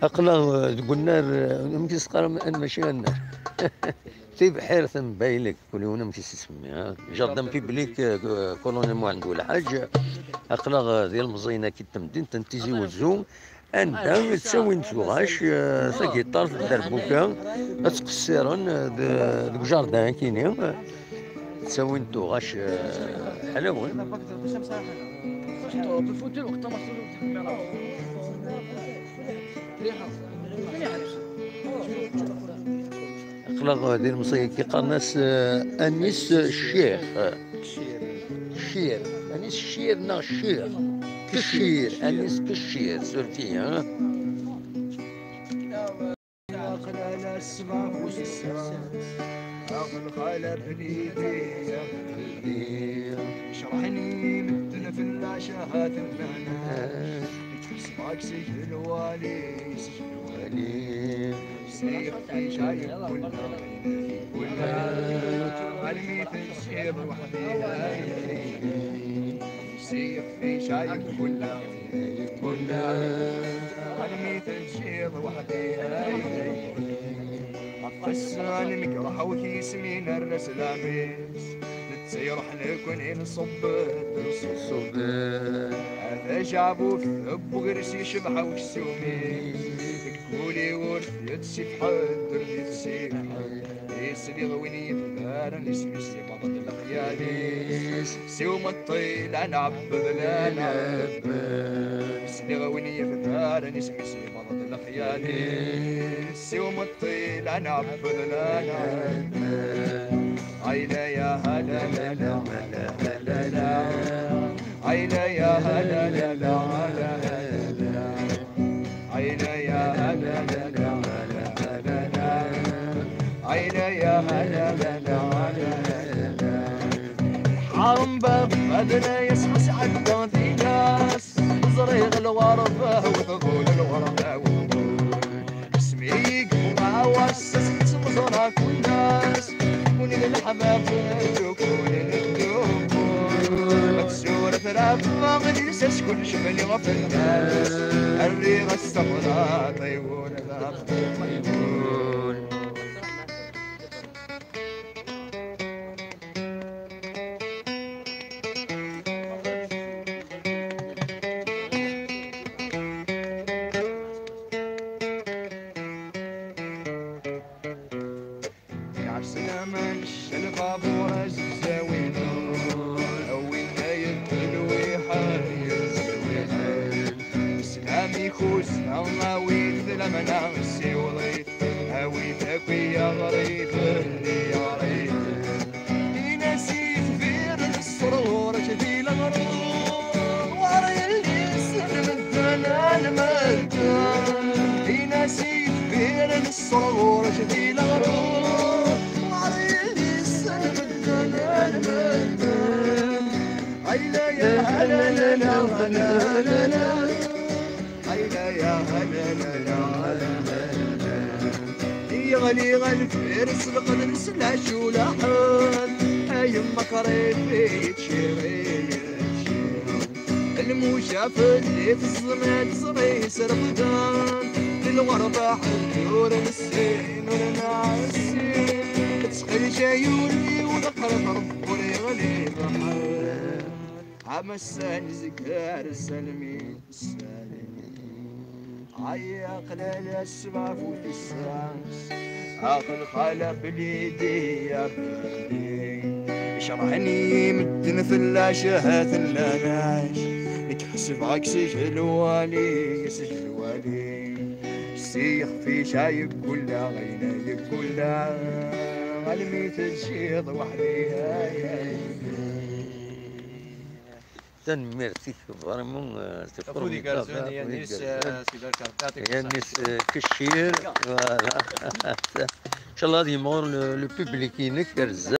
أقلا قلنا يمكن سقر ماشي النار في بحير ثم بايلك كل يوم ماشي تسمي جردن في بليك كولوني مو عنده ولا حاجة أقلا ديال مزينة كي تمدين تنتيزي وزوم أنت تسوي نتوغاش ساكي طارت دربوكا تقصيرن ديك جاردان كيني تسوي نتوغاش حلاوة أخلاق هذه المصرية كيقال ناس أنيس الشيخ شير أنيس الشير نا الشير كشير أنيس كشير سورتي ها على السماء وش السماء أغل خالة بنيدي شرحني مثل في العشاء المعنى تحسبك سجل والي سيف في شايب ولا قلبي تنشير وحديها سيف في شايب ولا قلبي تنشير وحديها قصان نكره وكيس من الرسلاميس نتسيرح نكون نصب هذا جابو في ابو غرسي شبحه وكسومي تقولي ورث يتسيف حد يتسيف يسلي غويني بلار نسمي سيبض الخياليس سيوم الطيل انا عبد لا نعب يسلي غويني بلار نسمي سيبض الخياليس سيوم الطيل انا عبد لا نعب عيلا يا هلا لا لا لا لا عيلا يا هلا لا لا لا عيلا يا هلا لا لا لا عيلا يا هلا لا لا حرم باب بدنا يسحس عدى في ناس زريغ الورفة وثقول الورفة اسميك وعواسس مصنع كل ناس كوني للحباب كوني للدوكون مكسورة ثلاثة مجلسس كل شمالي غفل الناس الريغة السمراء طيبون طيبون سلامن البابور الزاوين أوين يدلوي حالي سلامي خوس الله ثلمنا السيوليت هاوي تكوي يا غريب اللي يعريف نسيت فين السرور جدي الغرور وري اللي سلم الدنا المدان نسيت فين السرور جدي الغرور عيلا يا هلا لا لا لا لا عيلا يا هلا لا لا يغلي الفرس القدر سلاش ولحن يما قريت بيت شيرين الموشاف اللي في الزمان صري سرقدان للغربة حنور السين والنعسين تسقي جايولي وذكر رب وليغلي بحر عمسان زكار السلمين عيا قلال السما فوت الساس اخر خاله بليدي يا بليدي شرحني مدن في اللاشهات اللاناش نتحسب عكسي الوالي سيخ في شايب كلها غينايب كلها قلبي تجيض وحدي ميرسي فريمون سي فورميدابل كارزون يا نيس سيدار كارتاتك يا نيس كشير فوالا ان شاء الله غادي يمور لو بوبليك ينكر